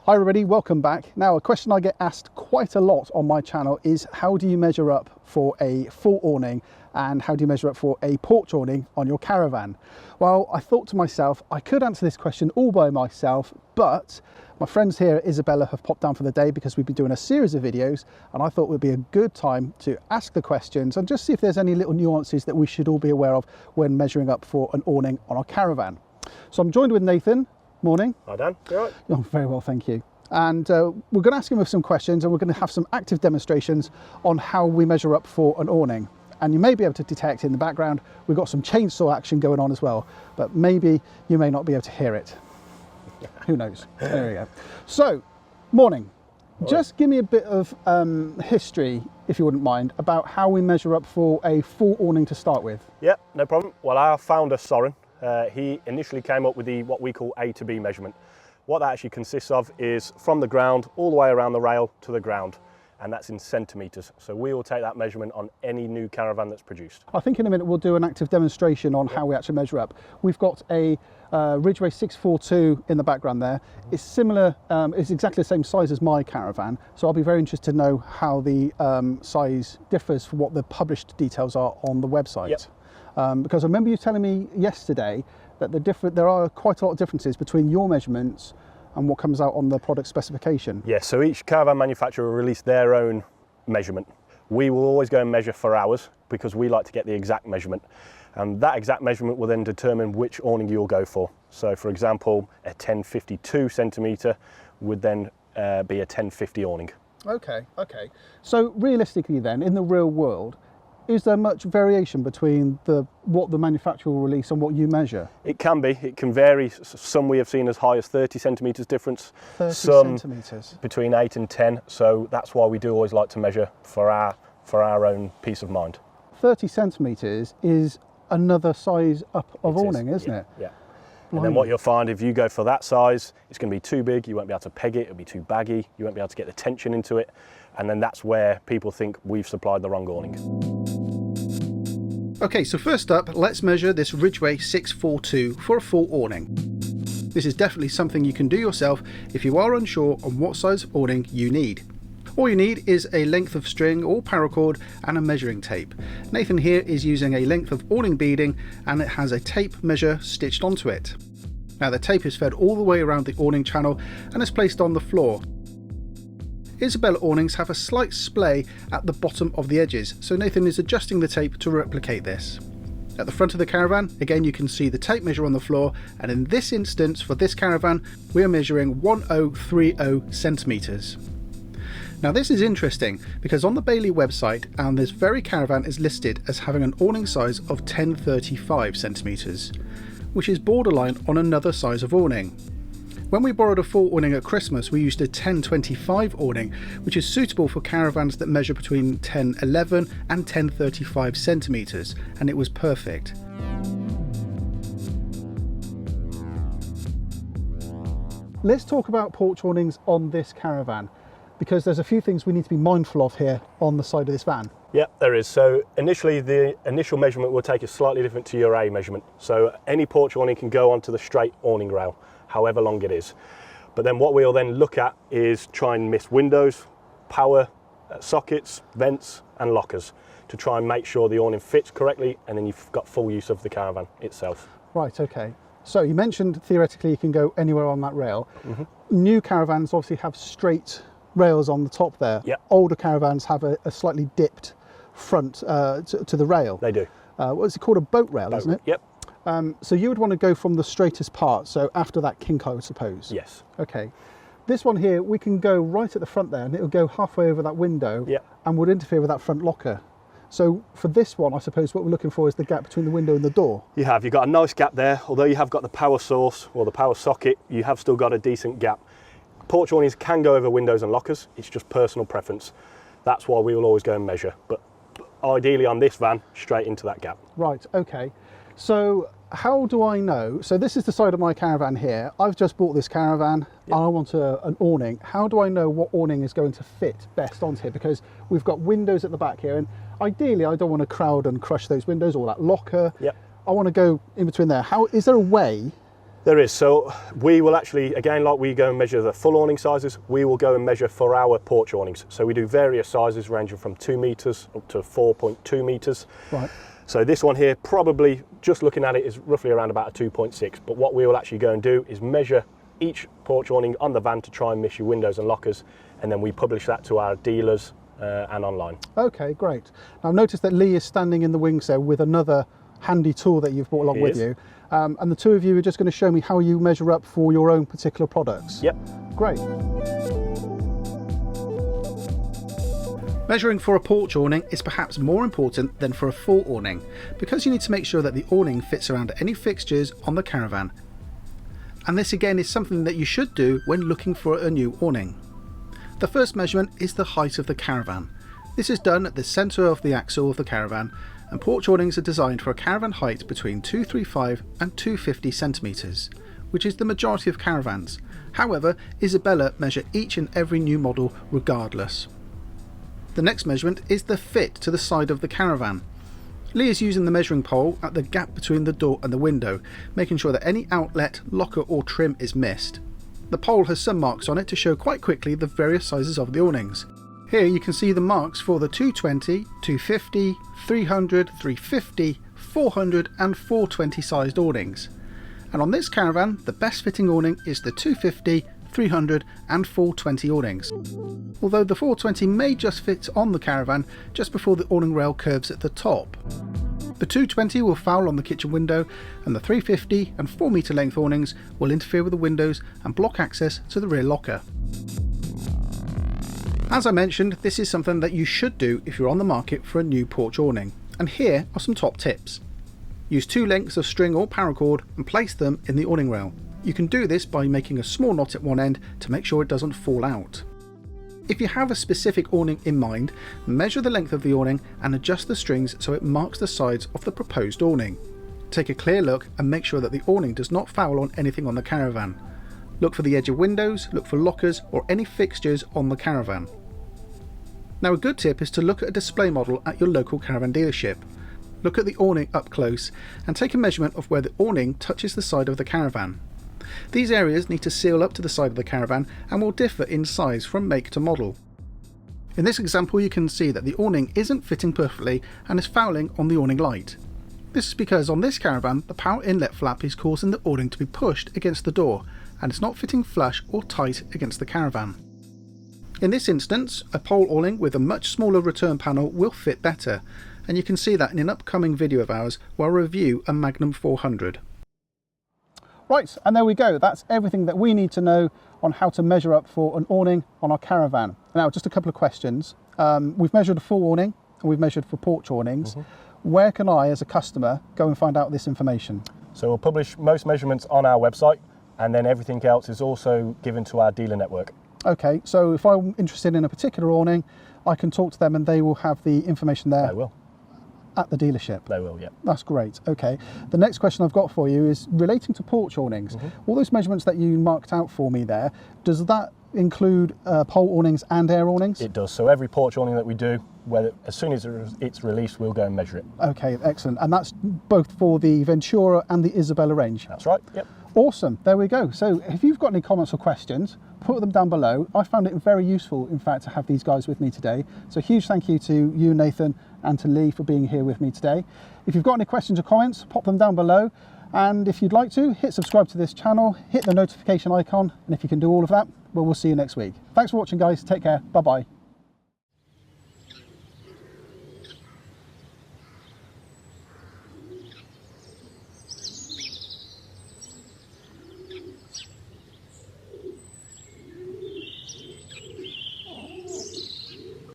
Hi everybody, welcome back. Now, a question I get asked quite a lot on my channel is how do you measure up for a full awning and how do you measure up for a porch awning on your caravan? Well, I thought to myself, I could answer this question all by myself, but my friends here at Isabella have popped down for the day because we've been doing a series of videos and I thought it would be a good time to ask the questions and just see if there's any little nuances that we should all be aware of when measuring up for an awning on our caravan. So I'm joined with Nathan. Morning. Hi Dan, you all right? Oh, very well, thank you. And we're going to ask him with some questions and we're going to have some active demonstrations on how we measure up for an awning. And you may be able to detect in the background, we've got some chainsaw action going on as well, but maybe you may not be able to hear it. Who knows? There we go. So, morning. Just give me a bit of history, if you wouldn't mind, about how we measure up for a full awning to start with. Yeah, no problem. Well, our founder, Soren, he initially came up with what we call A to B measurement. What that actually consists of is from the ground all the way around the rail to the ground, and that's in centimetres. So we will take that measurement on any new caravan that's produced. I think in a minute we'll do an active demonstration on how we actually measure up. We've got a Ridgeway 642 in the background there. It's similar, it's exactly the same size as my caravan, so I'll be very interested to know how the size differs from what the published details are on the website. Yep. Because I remember you telling me yesterday that there are quite a lot of differences between your measurements and what comes out on the product specification. Yeah, so each caravan manufacturer will release their own measurement. We will always go and measure for ours because we like to get the exact measurement. And that exact measurement will then determine which awning you'll go for. So for example, a 1052 centimetre would then be a 1050 awning. Okay. So realistically then, in the real world, is there much variation between what the manufacturer will release and what you measure? It can be. It can vary. Some we have seen as high as 30 centimetres difference. 30 some centimetres. Between 8 and 10. So that's why we do always like to measure for our own peace of mind. 30 centimetres is another size up of awning, isn't it? Yeah. And then what you'll find if you go for that size, it's going to be too big, you won't be able to peg it, it'll be too baggy, you won't be able to get the tension into it. And then that's where people think we've supplied the wrong awning. Okay, so first up, let's measure this Ridgeway 642 for a full awning. This is definitely something you can do yourself if you are unsure on what size of awning you need. All you need is a length of string or paracord and a measuring tape. Nathan here is using a length of awning beading and it has a tape measure stitched onto it. Now the tape is fed all the way around the awning channel and is placed on the floor. Isabella awnings have a slight splay at the bottom of the edges, so Nathan is adjusting the tape to replicate this. At the front of the caravan, again you can see the tape measure on the floor, and in this instance for this caravan we are measuring 1030 centimetres. Now this is interesting because on the Bailey website and this very caravan is listed as having an awning size of 1035 centimetres, which is borderline on another size of awning. When we borrowed a full awning at Christmas, we used a 1025 awning, which is suitable for caravans that measure between 1011 and 1035 centimetres, and it was perfect. Let's talk about porch awnings on this caravan, because there's a few things we need to be mindful of here on the side of this van. Yeah, there is. So initially, the initial measurement we'll take is slightly different to your A measurement. So any porch awning can go onto the straight awning rail, however long it is. But then what we'll then look at is try and miss windows, power sockets, vents and lockers to try and make sure the awning fits correctly and then you've got full use of the caravan itself. Right, okay. So you mentioned theoretically you can go anywhere on that rail. Mm-hmm. New caravans obviously have straight rails on the top there. Yep. Older caravans have a slightly dipped front to the rail. They do. What's it called? A boat rail, isn't it? Yep. So you would want to go from the straightest part, so after that kink, I would suppose. Yes. Okay. This one here, we can go right at the front there and it'll go halfway over that window. Yep. And would interfere with that front locker. So for this one, I suppose what we're looking for is the gap between the window and the door. You've got a nice gap there. Although you have got the power source or the power socket, you have still got a decent gap. Porch awnings can go over windows and lockers. It's just personal preference. That's why we will always go and measure. But ideally on this van, straight into that gap. Right, okay. So how do I know? So this is the side of my caravan here. I've just bought this caravan. Yep. And I want an awning. How do I know what awning is going to fit best onto here? Because we've got windows at the back here and ideally I don't want to crowd and crush those windows or that locker. Yep. I want to go in between there. How is there a way There is. So we will actually, again, like we go and measure the full awning sizes, we will go and measure for our porch awnings. So we do various sizes ranging from 2 metres up to 4.2 metres. Right. So this one here, probably just looking at it, is roughly around about a 2.6. But what we will actually go and do is measure each porch awning on the van to try and measure windows and lockers, and then we publish that to our dealers and online. Okay, great. Now I've noticed that Lee is standing in the wings there with another handy tool that you've brought along with you. And the two of you are just going to show me how you measure up for your own particular products. Yep. Great. Measuring for a porch awning is perhaps more important than for a full awning, because you need to make sure that the awning fits around any fixtures on the caravan. And this again is something that you should do when looking for a new awning. The first measurement is the height of the caravan. This is done at the centre of the axle of the caravan, and porch awnings are designed for a caravan height between 235 and 250 centimetres, which is the majority of caravans. However, Isabella measure each and every new model regardless. The next measurement is the fit to the side of the caravan. Lee is using the measuring pole at the gap between the door and the window, making sure that any outlet, locker or trim is missed. The pole has some marks on it to show quite quickly the various sizes of the awnings. Here you can see the marks for the 220, 250, 300, 350, 400 and 420 sized awnings. And on this caravan, the best fitting awning is the 250, 300 and 420 awnings. Although the 420 may just fit on the caravan just before the awning rail curves at the top. The 220 will foul on the kitchen window, and the 350 and 4 metre length awnings will interfere with the windows and block access to the rear locker. As I mentioned, this is something that you should do if you're on the market for a new porch awning, and here are some top tips. Use 2 lengths of string or paracord and place them in the awning rail. You can do this by making a small knot at one end to make sure it doesn't fall out. If you have a specific awning in mind, measure the length of the awning and adjust the strings so it marks the sides of the proposed awning. Take a clear look and make sure that the awning does not foul on anything on the caravan. Look for the edge of windows, look for lockers or any fixtures on the caravan. Now a good tip is to look at a display model at your local caravan dealership. Look at the awning up close and take a measurement of where the awning touches the side of the caravan. These areas need to seal up to the side of the caravan and will differ in size from make to model. In this example you can see that the awning isn't fitting perfectly and is fouling on the awning light. This is because on this caravan the power inlet flap is causing the awning to be pushed against the door and it's not fitting flush or tight against the caravan. In this instance, a pole awning with a much smaller return panel will fit better, and you can see that in an upcoming video of ours where I review a Magnum 400. Right, and there we go. That's everything that we need to know on how to measure up for an awning on our caravan. Now, just a couple of questions. We've measured a full awning and we've measured for porch awnings. Where can I, as a customer, go and find out this information? So we'll publish most measurements on our website, and then everything else is also given to our dealer network. Okay, so if I'm interested in a particular awning, I can talk to them and they will have the information there. They will. At the dealership? They will, yeah. That's great. Okay. The next question I've got for you is relating to porch awnings. All those measurements that you marked out for me there, does that include pole awnings and air awnings? It does. So every porch awning that we do, as soon as it's released, we'll go and measure it. Okay, excellent. And that's both for the Ventura and the Isabella range? That's right, yep. Awesome, there we go. So if you've got any comments or questions, put them down below. I found it very useful, in fact, to have these guys with me today. So huge thank you to you, Nathan, and to Lee for being here with me today. If you've got any questions or comments, pop them down below. And if you'd like to, hit subscribe to this channel, hit the notification icon, and if you can do all of that, well, we'll see you next week. Thanks for watching, guys. Take care. Bye-bye.